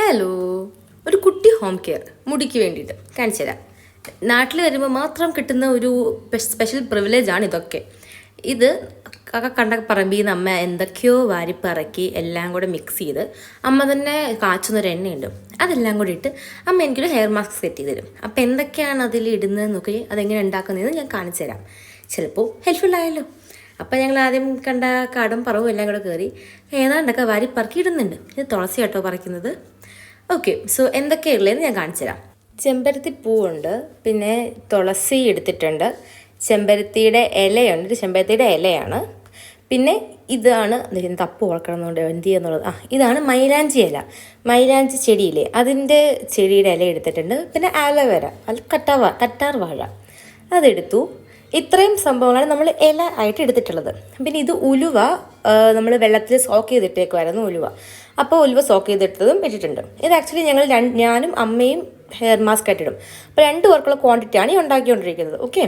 Hello, ഒരു കുട്ടി home care മുടിക്ക് വേണ്ടിയിട്ട് കാണിച്ചു തരാം. നാട്ടിൽ വരുമ്പോൾ മാത്രം കിട്ടുന്ന ഒരു സ്പെഷ്യൽ പ്രിവിലേജാണ് ഇതൊക്കെ. ഇത് കണ്ട പറമ്പിൽ നിന്ന് അമ്മ എന്തൊക്കെയോ വാരിപ്പറക്കി എല്ലാം കൂടെ മിക്സ് ചെയ്ത് അമ്മ തന്നെ കാച്ചുന്നൊരു എണ്ണയുണ്ട്. അതെല്ലാം കൂടി ഇട്ട് അമ്മ എനിക്കൊരു ഹെയർ മാസ്ക് സെറ്റ് ചെയ്ത് തരും. അപ്പോൾ എന്തൊക്കെയാണ് അതിൽ ഇടുന്നത് നോക്കി അതെങ്ങനെ ഉണ്ടാക്കുന്നതെന്ന് ഞാൻ കാണിച്ചു തരാം. ചിലപ്പോൾ ഹെൽപ്ഫുൾ ആയല്ലോ. അപ്പം ഞങ്ങൾ ആദ്യം കണ്ട കാടും പറവും എല്ലാം കൂടെ കയറി ഏതാണ്ടൊക്കെ വാരിപ്പറക്കി ഇടുന്നുണ്ട്. ഇത് തുളസി കേട്ടോ പറിക്കുന്നത്. ഓക്കെ, സോ എന്തൊക്കെയുള്ളതെന്ന് ഞാൻ കാണിച്ചു തരാം. ചെമ്പരത്തി പൂവുണ്ട്, പിന്നെ തുളസി എടുത്തിട്ടുണ്ട്, ചെമ്പരത്തിയുടെ ഇലയുണ്ട്. ഇത് ചെമ്പരത്തിയുടെ ഇലയാണ്. പിന്നെ ഇതാണ് തപ്പ് വളർക്കണമെന്നുണ്ട് എന്ത് ചെയ്യുന്നുള്ളത്. ഇതാണ് മൈലാഞ്ചി ഇല. മൈലാഞ്ചി ചെടിയില്ലേ അതിൻ്റെ ചെടിയുടെ ഇല എടുത്തിട്ടുണ്ട്. പിന്നെ ആലോവേര, അത് കറ്റാർ വാഴ അതെടുത്തു. ഇത്രയും സംഭവങ്ങളാണ് നമ്മൾ ഇല ആയിട്ട് എടുത്തിട്ടുള്ളത്. പിന്നെ ഇത് ഉലുവ നമ്മൾ വെള്ളത്തിൽ സോക്ക് ചെയ്തിട്ടേക്കുമായിരുന്നു ഉലുവ. അപ്പോൾ ഉലുവ സോക്ക് ചെയ്തിട്ടതും ഇട്ടിട്ടുണ്ട്. ഇത് ആക്ച്വലി ഞാനും അമ്മയും ഹെയർ മാസ്ക് ആയിട്ടിടും. അപ്പോൾ 2 പേർക്കുള്ള ക്വാണ്ടിറ്റിയാണ് ഈ ഉണ്ടാക്കിക്കൊണ്ടിരിക്കുന്നത്. ഓക്കെ,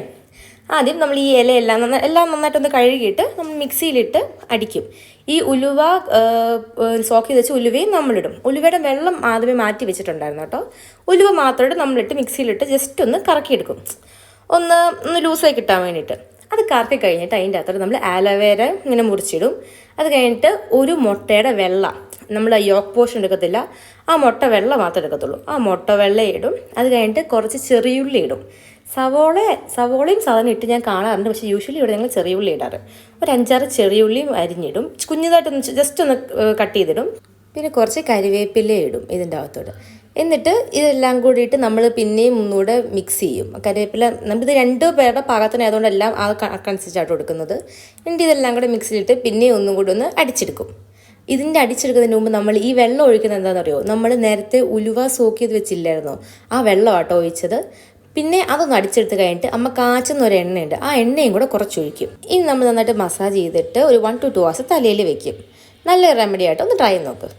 ആദ്യം നമ്മൾ ഈ ഇല എല്ലാം നന്നായിട്ടൊന്ന് കഴുകിയിട്ട് നമ്മൾ മിക്സിയിലിട്ട് അടിക്കും. ഈ ഉലുവ സോക്ക് ചെയ്ത് വെച്ച് ഉലുവയും നമ്മളിടും. ഉലുവയുടെ വെള്ളം ആദ്യമേ മാറ്റി വെച്ചിട്ടുണ്ടായിരുന്നു കേട്ടോ. ഉലുവ മാത്രമായിട്ട് നമ്മളിട്ട് മിക്സിയിലിട്ട് ജസ്റ്റ് ഒന്ന് കറക്കിയെടുക്കും, ഒന്ന് ലൂസായി കിട്ടാൻ വേണ്ടിയിട്ട്. അത് കറക്കി കഴിഞ്ഞിട്ട് അതിൻ്റെ അകത്തോട്ട് നമ്മൾ ആലോവേര ഇങ്ങനെ മുറിച്ചിടും. അത് കഴിഞ്ഞിട്ട് ഒരു മുട്ടയുടെ വെള്ള, നമ്മൾ യോക്ക് പോർഷൻ എടുക്കത്തില്ല, ആ മുട്ട വെള്ള മാത്രമേ എടുക്കത്തുള്ളൂ. ആ മുട്ട വെള്ള ഇടും. അത് കഴിഞ്ഞിട്ട് കുറച്ച് ചെറിയുള്ളി ഇടും. സവോളയും സാധനം ഇട്ട് ഞാൻ കാണാറുണ്ട്, പക്ഷേ യൂഷ്വലി ഇവിടെ ഞങ്ങൾ ചെറിയുള്ളി ഇടാറ്. ഒരു 5-6 ചെറിയുള്ളിയും അരിഞ്ഞിടും. കുഞ്ഞതായിട്ടൊന്ന് ജസ്റ്റ് ഒന്ന് കട്ട് ചെയ്തിടും. പിന്നെ കുറച്ച് കരിവേപ്പില ഇടും ഇതിൻ്റെ അകത്തോട്ട്. എന്നിട്ട് ഇതെല്ലാം കൂടിയിട്ട് നമ്മൾ പിന്നെയും ഒന്നുകൂടെ മിക്സ് ചെയ്യും. കരിവേപ്പില നമുക്കിത് 2 പേരുടെ പാകത്തിനായതുകൊണ്ട് എല്ലാം ആ കണക്കനുസരിച്ചായിട്ട് കൊടുക്കുന്നത്. എന്നിട്ട് ഇതെല്ലാം കൂടെ മിക്സിയിലിട്ട് പിന്നെയും ഒന്നും കൂടി ഒന്ന് അടിച്ചെടുക്കും. ഇതിൻ്റെ അടിച്ചെടുക്കുന്നതിന് മുമ്പ് നമ്മൾ ഈ വെള്ളം ഒഴിക്കുന്നത് എന്താണെന്ന് അറിയുമോ? നമ്മൾ നേരത്തെ ഉലുവ സോക്ക് ചെയ്ത് വെച്ചില്ലായിരുന്നോ, ആ വെള്ളമാട്ടോ ഒഴിച്ചത്. പിന്നെ അതൊന്ന് അടിച്ചെടുത്ത് കഴിഞ്ഞിട്ട് അമ്മ കാച്ചുന്ന ഒരു എണ്ണയുണ്ട്, ആ എണ്ണയും കൂടെ കുറച്ചൊഴിക്കും. ഇനി നമ്മൾ നന്നായിട്ട് മസാജ് ചെയ്തിട്ട് ഒരു 1 to 2 hours തലയിൽ വെക്കും. നല്ലൊരു റെമഡി ആയിട്ട് ഒന്ന് ട്രൈ ചെയ്ത് നോക്ക്.